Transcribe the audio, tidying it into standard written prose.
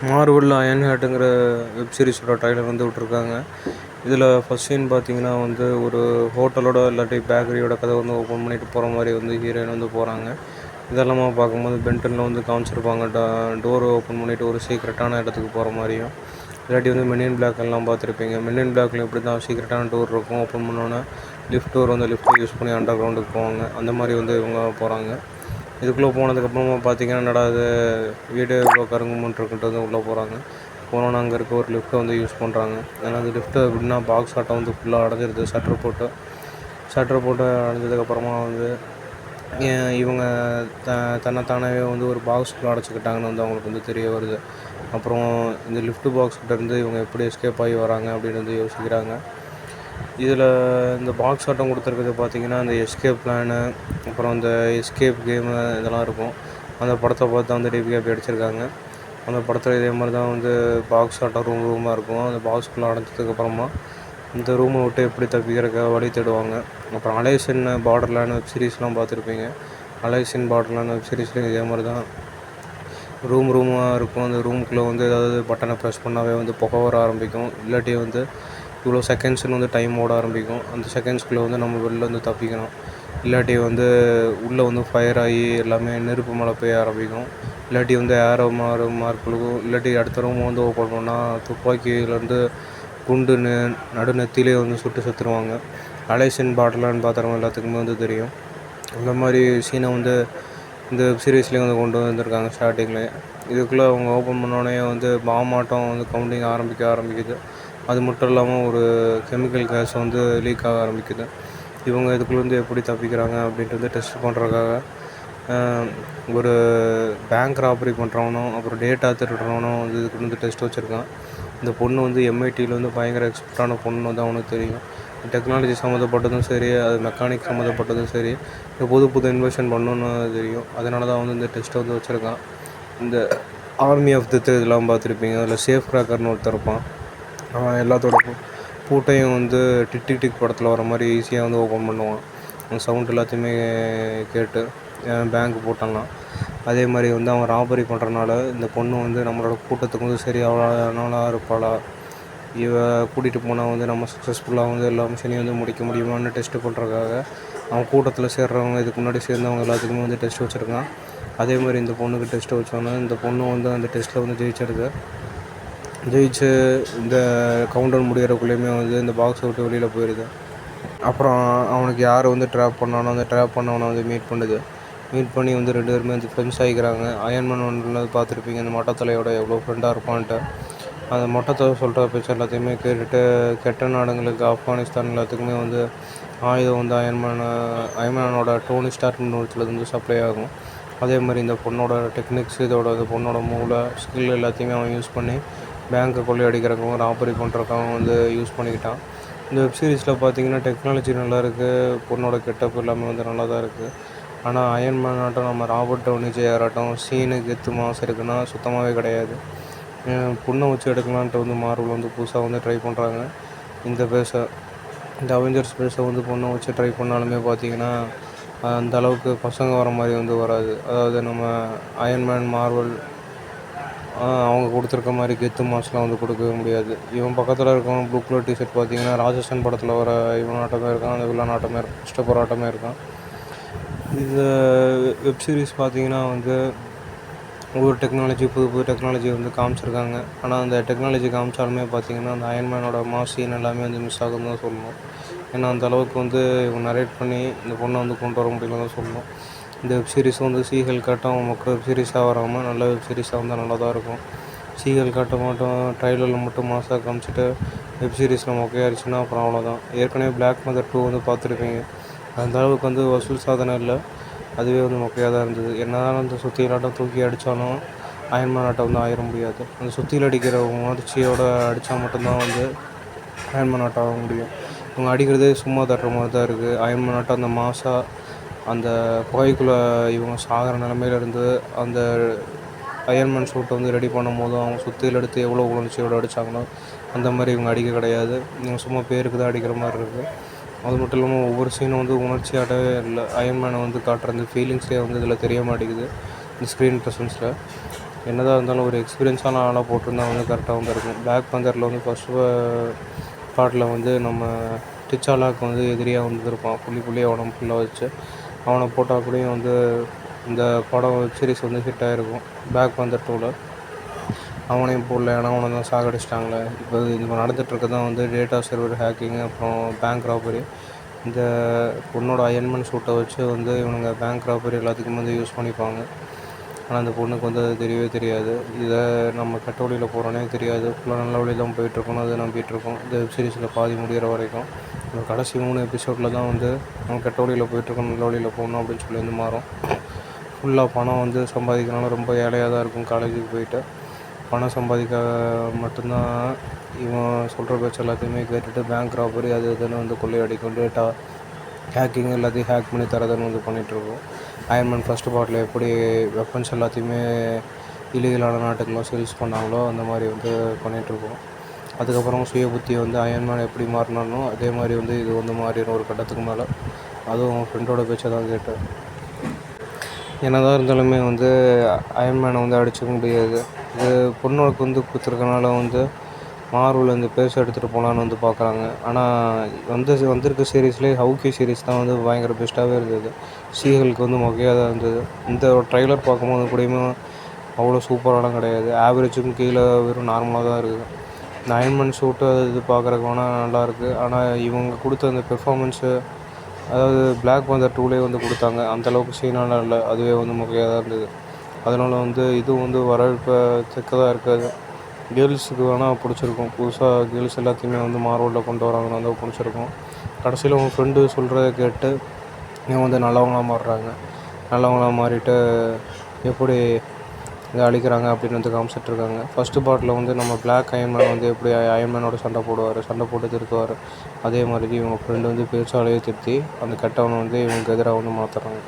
Marvel iron ஹேர்ட்டுங்கிற web சீரிஸோட trailer வந்து விட்ருக்காங்க. இதில் ஃபஸ்ட் சீன் பார்த்தீங்கன்னா வந்து ஒரு ஹோட்டலோட இல்லாட்டி பேக்கரியோட கதை வந்து ஓப்பன் பண்ணிட்டு போகிற மாதிரி வந்து ஹீரோயின் வந்து போகிறாங்க. இதெல்லாமா பார்க்கும்போது பென்டனில் வந்து காமிச்சிருப்பாங்க. டோர் ஓப்பன் பண்ணிவிட்டு ஒரு சீக்ரெட்டான இடத்துக்கு போகிற மாதிரியும், இல்லாட்டி வந்து மென் இன் பிளாக் எல்லாம் பார்த்துருப்பீங்க. மென் இன் பிளாக்ல எப்படி தான் சீக்ரெட்டான டோர் இருக்கும், ஓப்பன் பண்ணோன்னே லிஃப்ட் டோர் வந்து லிஃப்ட்டை யூஸ் பண்ணி அண்டர் கிரவுண்டுக்கு போவாங்க. அந்த மாதிரி வந்து இவங்க போகிறாங்க. இதுக்குள்ளே போனதுக்கப்புறமா பார்த்தீங்கன்னா என்னடா இது வீடு இவ்வளோ கருங்குமன்ட்டு இருக்குன்ட்டு வந்து உள்ளே போகிறாங்க. போனோன்னா அங்கே இருக்க ஒரு லிஃப்ட்டை வந்து யூஸ் பண்ணுறாங்க. ஏன்னா அந்த லிஃப்ட்டு எப்படின்னா பாக்ஸ் ஆட்டம் வந்து ஃபுல்லாக அடைஞ்சிருது. ஷட்டர் போட்டு அடைஞ்சதுக்கப்புறமா வந்து இவங்க தன்னைத்தானவே வந்து ஒரு பாக்ஸ்குள்ளே அடைச்சிக்கிட்டாங்கன்னு வந்து அவங்களுக்கு வந்து தெரிய வருது. அப்புறம் இந்த லிஃப்ட் பாக்ஸ்கிட்டேருந்து இவங்க எப்படி எஸ்கேப் ஆகி வராங்க அப்படின்னு வந்து யோசிக்கிறாங்க. இதில் இந்த பாக்ஸ் ஆட்டம் கொடுத்துருக்கிறது பார்த்திங்கன்னா அந்த எஸ்கேப் பிளானு, அப்புறம் இந்த எஸ்கேப் கேமு இதெல்லாம் இருக்கும். அந்த படத்தை பார்த்து அந்த டிபிகே அப்படி அடிச்சிருக்காங்க. அந்த படத்தில் இதே மாதிரி தான் வந்து பாக்ஸ் ஆட்டம் ரூமாக இருக்கும். அந்த பாக்ஸ்குள்ளே அடைஞ்சதுக்கப்புறமா இந்த ரூமை விட்டு எப்படி தப்பிக்கிறதுக்காக வழி தேடுவாங்க. அப்புறம் அலைஸ் இன் பார்டர்லேண்ட் வெப் சீரிஸ்லாம் பார்த்துருப்பீங்க. அலைஸ் இன் பார்டர்லேண்ட் வெப் சீரிஸ்லையும் இதே மாதிரி தான் ரூமாக இருக்கும். அந்த ரூமுக்குள்ளே வந்து ஏதாவது பட்டனை ப்ரெஸ் பண்ணாவே வந்து புகை வர ஆரம்பிக்கும். இல்லாட்டி வந்து இவ்வளோ செகண்ட்ஸ்னு வந்து டைம் ஓட ஆரம்பிக்கும். அந்த செகண்ட்ஸ்குள்ளே வந்து நம்ம வெளில வந்து தப்பிக்கணும். இல்லாட்டி வந்து உள்ளே வந்து ஃபயர் ஆகி எல்லாமே நெருப்பு மழை பெய்ய ஆரம்பிக்கும். இல்லாட்டி வந்து ஏரோ மார்க் விழுகும். இல்லாட்டி அடுத்த ரூம் வந்து ஓப்பன் பண்ணால் துப்பாக்கியிலேருந்து குண்டு நடுநெத்திலே வந்து சுட்டு செத்துருவாங்க. அலைசின் பாட்டிலான்னு பார்த்துறவங்க எல்லாத்துக்குமே வந்து தெரியும். அந்த மாதிரி சீனை வந்து இந்த வெப் சீரிஸ்லேயும் வந்து கொண்டு வந்திருக்காங்க ஸ்டார்டிங்லேயே. இதுக்குள்ளே அவங்க ஓப்பன் பண்ணோடனே வந்து பாமாட்டம் வந்து கவுண்டிங் ஆரம்பிக்குது. அது மட்டும் இல்லாமல் ஒரு கெமிக்கல் கேஸ் வந்து லீக் ஆக ஆரம்பிக்குது. இவங்க இதுக்குள்ளேருந்து எப்படி தப்பிக்கிறாங்க அப்படின்ட்டு வந்து டெஸ்ட் பண்ணுறதுக்காக ஒரு பேங்க் ராபரி பண்ணுறவனும் அப்புறம் டேட்டா திருடுறவனும் வந்து இதுக்கு வந்து டெஸ்ட் வச்சுருக்கான். இந்த பொண்ணு வந்து எம்ஐடியில் வந்து பயங்கர எக்ஸ்பர்ட்டான பொண்ணு வந்து அவனுக்கு தெரியும். டெக்னாலஜி சம்மந்தப்பட்டதும் சரி, அது மெக்கானிக் சம்மந்தப்பட்டதும் சரி, புது இன்வென்ஷன் பண்ணணுன்னு தெரியும். அதனால தான் வந்து இந்த டெஸ்ட்டை வந்து வச்சுருக்கான். இந்த ஆர்மி ஆஃப் டெத் இதெல்லாம் பார்த்துருப்பீங்க. அதில் சேஃப் கிராக்கர்னு ஒருத்தர் இருப்பான். அவன் எல்லாத்தோட பூட்டையும் வந்து டிக் படத்தில் வர மாதிரி ஈஸியாக வந்து ஓப்பன் பண்ணுவான். அந்த சவுண்ட் எல்லாத்தையுமே கேட்டு பேங்க் போட்டான்லாம். அதே மாதிரி வந்து அவன் ராபரி பண்ணுறனால இந்த பொண்ணு வந்து நம்மளோட கூட்டத்துக்கு வந்து சரி அவ்வளோ இருப்பாளா, இவ கூட்டிகிட்டு போனால் வந்து நம்ம சக்ஸஸ்ஃபுல்லாக வந்து எல்லா மிஷனையும் வந்து முடிக்க முடியுமான்னு டெஸ்ட்டு பண்ணுறதுக்காக அவன் கூட்டத்தில் சேர்றவங்க இதுக்கு முன்னாடி சேர்ந்தவங்க எல்லாத்துக்குமே வந்து டெஸ்ட் வச்சுருக்கான். அதே மாதிரி இந்த பொண்ணுக்கு டெஸ்ட்டு வச்சோன்னா இந்த பொண்ணு வந்து அந்த டெஸ்ட்டில் வந்து ஜெயிச்சு இந்த கவுண்டர் முடிகிறக்குள்ளேயுமே வந்து இந்த பாக்ஸை விட்டு வெளியில் போயிடுது. அப்புறம் அவனுக்கு யார் வந்து ட்ராப் பண்ணானோ அந்த ட்ராப் பண்ணவனை வந்து மீட் பண்ணி வந்து 2 பேருமே வந்து ஃப்ரெண்ட்ஸ் ஆகிக்கிறாங்க. அயன்மேன் ஒன்றில் பார்த்துருப்பீங்க அந்த மொட்டத்தலையோட எவ்வளோ ஃப்ரெண்டாக இருப்பான்ட்டு. அந்த மொட்டத்தலை சொல்கிற பேச்சு எல்லாத்தையுமே கேட்டுட்டு கெட்ட நாடுங்களுக்கு ஆப்கானிஸ்தான் எல்லாத்துக்குமே வந்து ஆயுதம் வந்து அயன்மேனோட டோனி ஸ்டார்க் நிறுவனத்துலேருந்து சப்ளை ஆகும். அதே மாதிரி இந்த பொண்ணோட டெக்னிக்ஸ் இந்த பொண்ணோட மூளை ஸ்கில் எல்லாத்தையுமே அவன் யூஸ் பண்ணி பேங்க்கை கொள்ளையடிக்கிறதுக்கும் ராபரி பண்ணுறதுக்காகவும் வந்து யூஸ் பண்ணிக்கிட்டான். இந்த வெப் சீரிஸில் பார்த்தீங்கன்னா டெக்னாலஜி நல்லாயிருக்கு, பொண்ணோட கெட்டப் எல்லாமே வந்து நல்லா தான் இருக்குது. ஆனால் அயன்மேன் ஆட்டம் நம்ம ராபர்ட் டவுனி ஜூனியர் ஆட்டம் சீனு கெத்து மாஸ் இருக்குன்னா சுத்தமாகவே கிடையாது. பொண்ணை வச்சு எடுக்கலான்ட்டு வந்து மார்வல் வந்து புதுசாக வந்து ட்ரை பண்ணுறாங்க. இந்த அவெஞ்சர்ஸ் பேஸை வந்து பொண்ணை வச்சு ட்ரை பண்ணாலுமே பார்த்தீங்கன்னா அந்த அளவுக்கு பசங்க வர மாதிரி வந்து வராது. அதாவது நம்ம அயன்மேன் மார்வல் அவங்க கொடுத்துருக்க மாதிரி கெத்து மாஸ்லாம் வந்து கொடுக்கவே முடியாது. இவன் பக்கத்தில் இருக்கவன் ப்ளூ கலர் டிஷர்ட் பார்த்தீங்கன்னா ராஜஸ்தான் படத்தில் வர இவன் ஆட்டமே இருக்கான், அந்த வில்லன் ஆட்டமே இருக்கான், கிறிஸ்டோபர் ஆட்டமே இருக்கான். இந்த வெப் சீரிஸ் பார்த்தீங்கன்னா வந்து ஒவ்வொரு புது டெக்னாலஜி வந்து காமிச்சிருக்காங்க. ஆனால் அந்த டெக்னாலஜி காமிச்சாலுமே பார்த்தீங்கன்னா அந்த அயன்மேனோட மாஸ் சீன் எல்லாமே வந்து மிஸ் ஆகுதுன்னு தான் சொல்லணும். ஏன்னா அந்த அளவுக்கு வந்து இவங்க நரேட் பண்ணி இந்த பொண்ணை வந்து கொண்டு வர முடியலன்னு தான் சொல்லணும். இந்த வெப் சீரிஸ் வந்து சீகல் காட்டம் மக்கள் வெப் சீரிஸாக வராமல் நல்ல வெப் சீரிஸாக வந்தால் நல்லா தான் இருக்கும். சீகல் காட்ட மட்டும் ட்ரைலரில் மட்டும் மாசாக காமிச்சிட்டு வெப் சீரிஸில் மொக்கையாயிருச்சுன்னா அப்புறம் அவ்வளோதான். ஏற்கனவே பிளாக் மதர் 2 வந்து பார்த்துருப்பீங்க. அந்த அளவுக்கு வந்து வசூல் சாதனை இல்லை, அதுவே வந்து மொக்கையாக தான் இருந்தது. என்னதான் அந்த சுத்தியலாட்டம் தூக்கி அடித்தாலும் அயன்மேன் ஆட்டம் வந்து ஆயிட முடியாது. அந்த சுத்தியில் அடிக்கிற உணர்ச்சியோடு அடித்தா மட்டும்தான் வந்து அயன்மேன் ஆட்டம் ஆக முடியும். இவங்க அடிக்கிறதே சும்மா தட்டுற மாதிரி தான் இருக்குது. அயன்மேன் ஆட்டம் அந்த மாசாக அந்த புகைக்குள்ளே இவங்க சாகிற நிலமையிலேருந்து அந்த அயன்மேன் சூட்டை வந்து ரெடி பண்ணும் போதும் அவங்க சுத்தியில் எடுத்து எவ்வளோ உணர்ச்சியோடு அடித்தாங்களோ அந்த மாதிரி இவங்க அடிக்க கிடையாது. இவங்க சும்மா பேருக்கு தான் அடிக்கிற மாதிரி இருக்குது. அது மட்டும் இல்லாமல் ஒவ்வொரு சீனும் வந்து உணர்ச்சியாட்டவே இல்லை. அயன்மேனை வந்து காட்டுற அந்த ஃபீலிங்ஸே வந்து இதில் தெரிய மாட்டேங்குது இந்த ஸ்க்ரீன் ப்ரெசன்ஸில். என்னதான் இருந்தாலும் ஒரு எக்ஸ்பீரியன்ஸான ஆளாக போட்டிருந்தா வந்து கரெக்டாக வந்து இருக்கும். பிளாக் பந்தரில் வந்து ஃபஸ்ட்டு பார்ட்டில் வந்து நம்ம டிச்சாலாக்கு வந்து எதிரியாக வந்துருப்பான். புள்ளியாக உடம்பு ஃபுல்லாக வச்சு அவனை போட்டால் கூடயும் வந்து இந்த படம் வெப் சீரிஸ் வந்து ஹிட் ஆகிருக்கும். பிளாக் பந்தர் 2ல் அவனையும் போடல, ஏன்னா அவனை தான் சாகடிச்சிட்டாங்களே. இப்போ நடந்துகிட்ருக்க தான் வந்து டேட்டா சர்வர் ஹேக்கிங், அப்புறம் பேங்க் ராபரி. இந்த பொண்ணோட அயன்மேன் சூட்டை வச்சு வந்து இவனுங்க பேங்க் ராபரி எல்லாத்துக்கும் வந்து யூஸ் பண்ணிப்பாங்க. ஆனால் அந்த பொண்ணுக்கு வந்து அது தெரியவே தெரியாது. இதை நம்ம கெட்ட வழியில் போகிறோன்னே தெரியாது. ஃபுல்லாக நல்ல வழியில் தான் போயிட்டுருக்கோன்னு அதை நம்பிட்டுருக்கோம். இந்த வெப் சீரிஸில் பாதி முடிகிற வரைக்கும். இந்த கடைசி 3 எபிசோடில் தான் வந்து நம்ம கெட்ட வழியில் போயிட்டுருக்கோம், நல்ல வழியில் போகணும் அப்படின்னு சொல்லி வந்து மாறும். ஃபுல்லாக பணம் வந்து சம்பாதிக்கனால ரொம்ப ஏழையாக தான் இருக்கும். காலேஜுக்கு போயிட்டு பணம் சம்பாதிக்க மட்டும்தான் இவன் சொல்கிற பேச்சு எல்லாத்தையுமே கேட்டுட்டு பேங்க் ராபரி அது இதுன்னு வந்து கொள்ளையடிக்கும், டேட்டா ஹேக்கிங் எல்லாத்தையும் ஹேக் பண்ணி தரதுன்னு வந்து பண்ணிகிட்ருக்கோம். அயன்மேன் ஃபஸ்ட்டு பார்ட்டில் எப்படி வெப்பன்ஸ் எல்லாத்தையுமே இல்லீகலான நாட்டுக்கெல்லாம் சேல்ஸ் பண்ணாங்களோ அந்த மாதிரி வந்து பண்ணிகிட்ருக்கோம். அதுக்கப்புறம் சுய புத்தி வந்து அயன்மேன் எப்படி மாறினானோ அதே மாதிரி வந்து இது வந்து மாறிடும் ஒரு கட்டத்துக்கு மேலே. அதுவும் அவன் ஃப்ரெண்டோட பேச்சை தான் கேட்டேன். என்னதான் இருந்தாலுமே வந்து அயன்மேனை வந்து அடிச்சுக்க முடியாது. இது பொண்ணுக்கு வந்து கொடுத்துருக்கனால வந்து மார்வல் இந்த பேச எடுத்துகிட்டு போகலான்னு வந்து பார்க்குறாங்க. ஆனால் வந்திருக்க சீரீஸ்லேயே ஹவுகி சீரீஸ் தான் வந்து பயங்கர பெஸ்ட்டாகவே இருந்தது. சீஹலுக்கு வந்து மொக்கையாக தான் இருந்தது. இந்த ட்ரைலர் பார்க்கும்போது கூடயுமே அவ்வளோ சூப்பராலாம் கிடையாது. ஆவரேஜுக்கும் கீழே வெறும் நார்மலாக தான் இருக்குது. இந்த அயன்மேன் ஷூட்டு இது பார்க்குறக்கு வேணால் நல்லாயிருக்கு. ஆனால் இவங்க கொடுத்த அந்த பெர்ஃபார்மன்ஸு, அதாவது பிளாக் பந்தர் 2லேயே வந்து கொடுத்தாங்க, அந்தளவுக்கு சீனாலாம் இல்லை. அதுவே வந்து மொக்கையாக தான் இருந்தது. அதனால் வந்து இதுவும் வந்து வரவேற்கத்தக்கதாக இருக்காது. கேர்ள்ஸுக்கு வேணால் பிடிச்சிருக்கும். புதுசாக கேர்ள்ஸ் எல்லாத்தையுமே வந்து மார்வலில் கொண்டு வராங்கன்னு வந்து பிடிச்சிருக்கும். கடைசியில் உங்கள் ஃப்ரெண்டு சொல்கிறத கேட்டு இவங்க வந்து நல்லவங்களாக மாறுறாங்க. நல்லவங்களாக மாறிட்டு எப்படி இதை அழிக்கிறாங்க அப்படின்னு வந்து காமிச்சிட்ருக்காங்க. ஃபஸ்ட்டு பார்ட்டில் வந்து நம்ம பிளாக் அயன்மேன் வந்து எப்படி அயன்மேனோட சண்டை போட்டு திருத்துவார். அதே மாதிரி இவங்க ஃப்ரெண்டு வந்து பேச்சாலேயே திருத்தி அந்த கெட்டவனை வந்து இவங்களுக்கு எதிராக வந்து மாற்றுறாங்க.